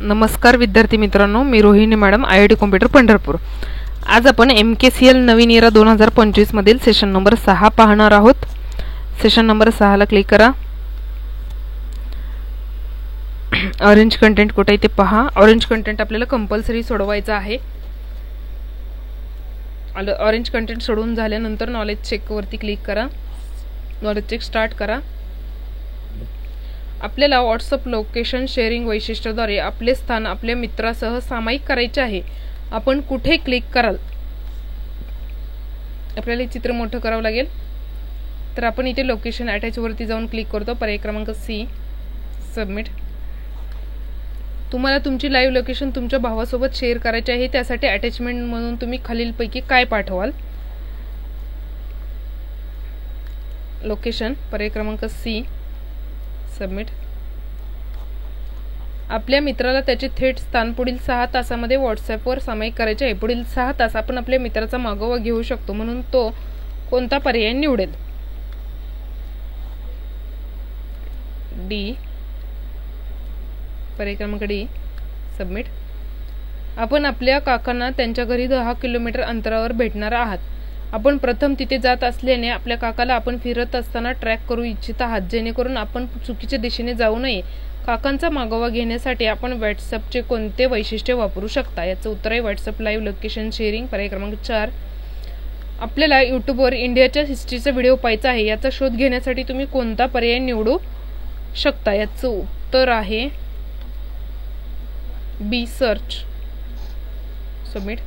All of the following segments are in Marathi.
नमस्कार विद्यार्थी मित्रांनो, मी Rohini madam, IIT computer Pandharpur. आज आपण MKCL नवीन इरा 2025 मधील सेशन नंबर 6 पाहणार आहोत। सेशन नंबर 6 ला क्लिक करा। ऑरेंज कंटेंट कुठे आहे ते पहा। ऑरेंज कंटेंट आपल्याला कंपल्सरी सोडवायचा आहे। ऑरेंज कंटेंट सोडवून झाल्यानंतर नॉलेज चेक वरती क्लिक करा। नॉलेज चेक स्टार्ट करा। आपल्याला व्हॉट्सअप लोकेशन शेअरिंग वैशिष्ट्याद्वारे आपले स्थान आपल्या मित्रासह सामायिक करायचे आहे। आपण कुठे क्लिक कराल? आपल्याला चित्र मोठं करावं लागेल, तर आपण इथे लोकेशन अटॅच वरती जाऊन क्लिक करतो। पर्याय क्रमांक सी, सबमिट। तुम्हाला तुमची लाईव्ह लोकेशन तुमच्या भावासोबत शेअर करायची आहे, त्यासाठी अटॅचमेंट म्हणून तुम्ही खालीलपैकी काय पाठवाल? लोकेशन, पर्याय क्रमांक सी, सबमिट। आपल्या मित्राला त्याचे थेट स्थान पुढील 6 तासांमध्ये व्हॉट्सअपवर सामायिक करायचे आहे। पुढील 6 तास आपण आपल्या मित्राचा मागोवा घेऊ शकतो, म्हणून तो कोणता पर्याय निवडेल? डी, पर्याय क्रमांक डी, सबमिट। आपण आपल्या काकांना त्यांच्या घरी 10 किलोमीटर अंतरावर भेटणार आहात। आपण प्रथम तिथे जात असल्याने आपल्या काकाला आपण फिरत असताना ट्रॅक करू इच्छित आहात, जेणेकरून आपण चुकीच्या दिशेने जाऊ नये। काकांचा मागोवा घेण्यासाठी आपण व्हॉट्सअपचे कोणते वैशिष्ट्य वापरू शकता? याचं उत्तर आहे व्हॉट्सअप लाईव्ह लोकेशन शेअरिंग, पर्याय क्रमांक 4। आपल्याला यूट्यूबवर इंडियाच्या हिस्ट्रीचा व्हिडिओ पाहायचा आहे, याचा शोध घेण्यासाठी तुम्ही कोणता पर्याय निवडू शकता? याचं उत्तर आहे बी, सर्च, सबमिट।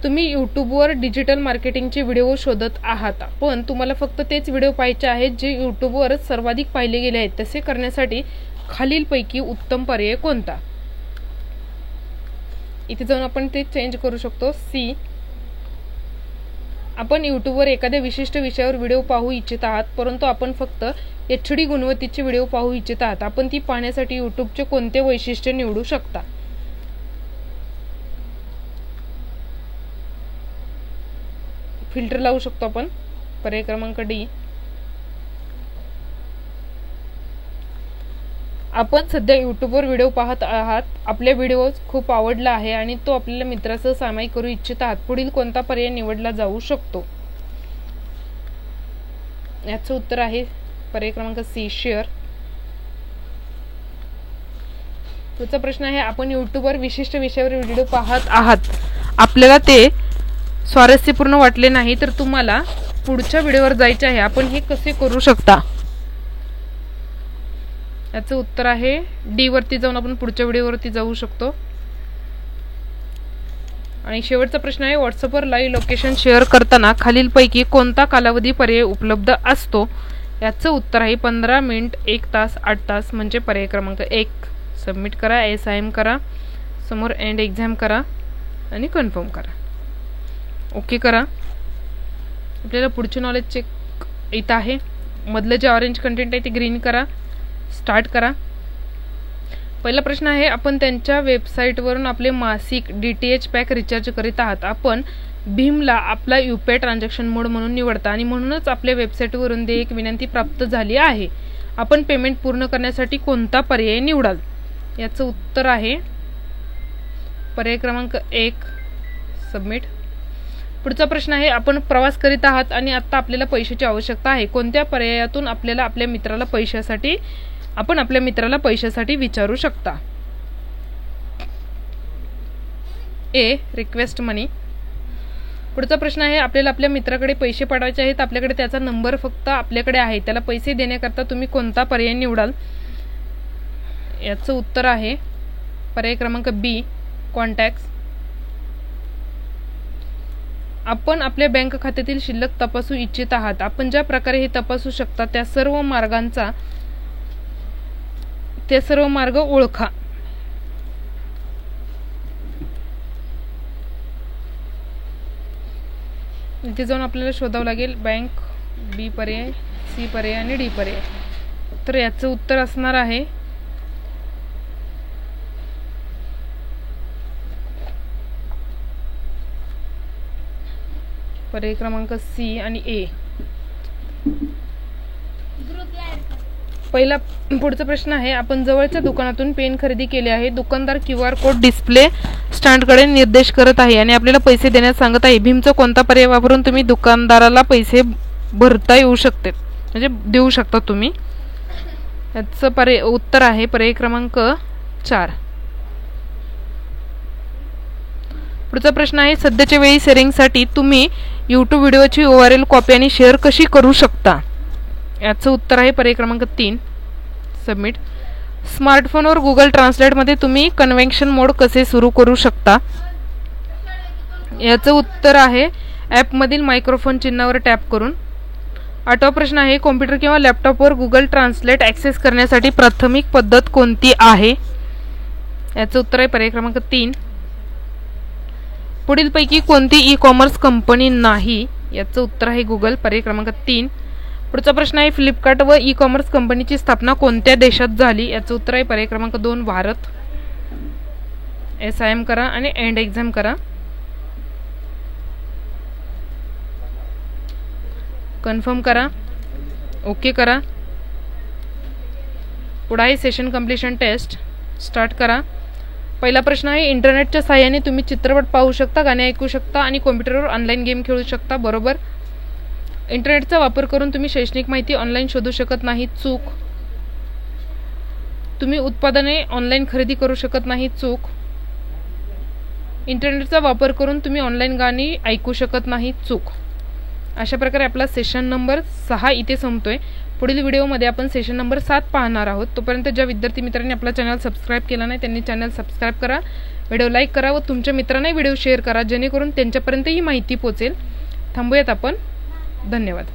तुम्ही यूट्यूबवर डिजिटल मार्केटिंगचे व्हिडिओ शोधत आहात, पण तुम्हाला फक्त तेच व्हिडिओ पाहायचे आहेत जे यूट्यूबवर सर्वाधिक पाहिले गेले आहेत। तसे करण्यासाठी खालीलपैकी उत्तम पर्याय कोणता? इथे जाऊन आपण ते चेंज करू शकतो। सी, आपण यूट्यूबवर एखाद्या विशिष्ट विषयावर व्हिडिओ पाहू इच्छित आहात, परंतु आपण फक्त HD गुणवत्तेचे व्हिडिओ पाहू इच्छित आहात। आपण ती पाहण्यासाठी यूट्यूबचे कोणते वैशिष्ट्य निवडू शकता? फिल्टर लावू शकतो आपण, पर्याय क्रमांक डी। आपण सध्या यूट्यूबवर व्हिडिओ पाहत आहात, आपल्या व्हिडिओ खूप आवडला आहे आणि तो आपल्याला मित्रासह सामायिक करू इच्छित आहात। पुढील कोणता पर्याय निवडला जाऊ शकतो? याचं उत्तर आहे पर्याय क्रमांक सी, शेअर। पुढचा प्रश्न आहे, आपण यूट्यूबवर विशिष्ट विषयावर व्हिडिओ पाहत आहात, आपल्याला ते स्वारस्यपूर्ण वाटले नाही, तर तुम्हाला पुढच्या व्हिडिओवर जायचे आहे। आपण हे कसे करू शकता? याचं उत्तर आहे डी वरती जाऊन आपण पुढच्या व्हिडिओवरती जाऊ शकतो। आणि शेवटचा प्रश्न आहे, व्हॉट्सअपवर लाईव्ह लोकेशन शेअर करताना खालीलपैकी कोणता कालावधी पर्याय उपलब्ध असतो? याचं उत्तर आहे 15 मिनिट, 1 तास, 8 तास, म्हणजे पर्याय क्रमांक 1। सबमिट करा, SIM करा, समोर एंड एक्झाम करा आणि कन्फर्म करा, ओके करा। आपल्याला पुढचे नॉलेज चेक येत आहे। मधलं जे ऑरेंज कंटेंट आहे ते ग्रीन करा, स्टार्ट करा। पहिला प्रश्न आहे, आपण त्यांच्या वेबसाईटवरून आपले मासिक DTH पॅक रिचार्ज करीत आहात। आपण भीमला आपला UPI ट्रान्झॅक्शन मोड म्हणून निवडता आणि म्हणूनच आपल्या वेबसाईटवरून देयक विनंती प्राप्त झाली आहे। आपण पेमेंट पूर्ण करण्यासाठी कोणता पर्याय निवडाल? याचं उत्तर आहे पर्याय क्रमांक 1, सबमिट। पुढचा प्रश्न आहे, आपण प्रवास करीत आहात आणि आता आपल्याला पैशाची आवश्यकता आहे। कोणत्या पर्यायातून आपल्या मित्राला पैशासाठी विचारू शकता? ए, रिक्वेस्ट मनी। पुढचा प्रश्न आहे, आपल्याला आपल्या मित्राकडे पैसे पाठवायचे आहेत, आपल्याकडे त्याचा नंबर फक्त आपल्याकडे आहे, त्याला पैसे देण्याकरता तुम्ही कोणता पर्याय निवडाल? याचं उत्तर आहे पर्याय क्रमांक बी, कॉन्टॅक्ट्स। आपण आपल्या बँक खात्यातील शिल्लक तपासू इच्छित आहात। आपण ज्या प्रकारे हे तपासू शकता त्या सर्व मार्ग ओळखा। इथे जाऊन आपल्याला शोधावं लागेल बँक, बी पर्याय, सी पर्याय आणि डी पर्याय। तर याचं उत्तर असणार आहे पर्याय क्रमांक सी आणि ए। पहिला पुढचा प्रश्न आहे, आपण जवळच्या दुकानातून पेन खरेदी केले आहे. दुकानदार QR कोड डिस्प्ले स्टँडकडे निर्देश करत आहे आणि आपल्याला पैसे देण्यास सांगत आहे. भीमचा कोणता पर्याय वापरून तुम्ही दुकानदाराला पैसे भरता येऊ शकते, म्हणजे देऊ शकता तुम्ही. याचं उत्तर आहे पर्याय क्रमांक 4. पुढचा प्रश्न आहे, सध्याच्या वेळी शेअरिंगसाठी तुम्ही YouTube व्हिडिओची URL कॉपी आणि शेअर कशी करू शकता. याचं उत्तर आहे पर्याय क्रमांक 3. सबमिट. स्मार्टफोनवर गुगल ट्रान्सलेटमध्ये तुम्ही कन्व्हेन्शन मोड कसे सुरू करू शकता. याचं उत्तर आहे ॲपमधील मायक्रोफोन चिन्हावर टॅप करून. 8वा प्रश्न आहे, कॉम्प्युटर किंवा लॅपटॉपवर गुगल ट्रान्सलेट ॲक्सेस करण्यासाठी प्राथमिक पद्धत कोणती आहे. याचं उत्तर आहे पर्याय क्रमांक 3. पुढीलपैकी कोणती ई-कॉमर्स कंपनी नाही. याचं उत्तर आहे गुगल, पर्याय क्रमांक 3. पुढचा प्रश्न आहे, फ्लिपकार्ट व ई-कॉमर्स कंपनीची स्थापना कोणत्या देशात झाली. याचं उत्तर आहे पर्याय क्रमांक 2 भारत. SIM करा आणि एंड एक्झाम करा. कन्फर्म करा, ओके करा. पुढे आहे सेशन कंप्लीशन टेस्ट. स्टार्ट करा. पहिला प्रश्न आहे, इंटरनेटच्या सहाय्याने तुम्ही चित्रपट पाहू शकता, गाणे ऐकू शकता आणि कॉम्प्युटरवर ऑनलाईन गेम खेळू शकता. बरोबर. इंटरनेटचा वापर करून तुम्ही शैक्षणिक माहिती ऑनलाईन शोधू शकत नाही. चूक. तुम्ही उत्पादने ऑनलाईन खरेदी करू शकत नाही. चूक. इंटरनेटचा वापर करून तुम्ही ऑनलाईन गाणी ऐकू शकत नाही. चूक. अशा प्रकारे आपला सेशन नंबर 6 इथे संपतोय. पुढील व्हिडिओमध्ये आपण सेशन नंबर 7 पाहणार आहोत. तोपर्यंत ज्या विद्यार्थी मित्रांनी आपला चॅनल सबस्क्राईब केला नाही त्यांनी चॅनल सबस्क्राईब करा, व्हिडिओ लाईक करा व तुमच्या मित्रांना व्हिडिओ शेअर करा, जेणेकरून त्यांच्यापर्यंत ही माहिती पोहोचेल. थांबूयात आपण. धन्यवाद.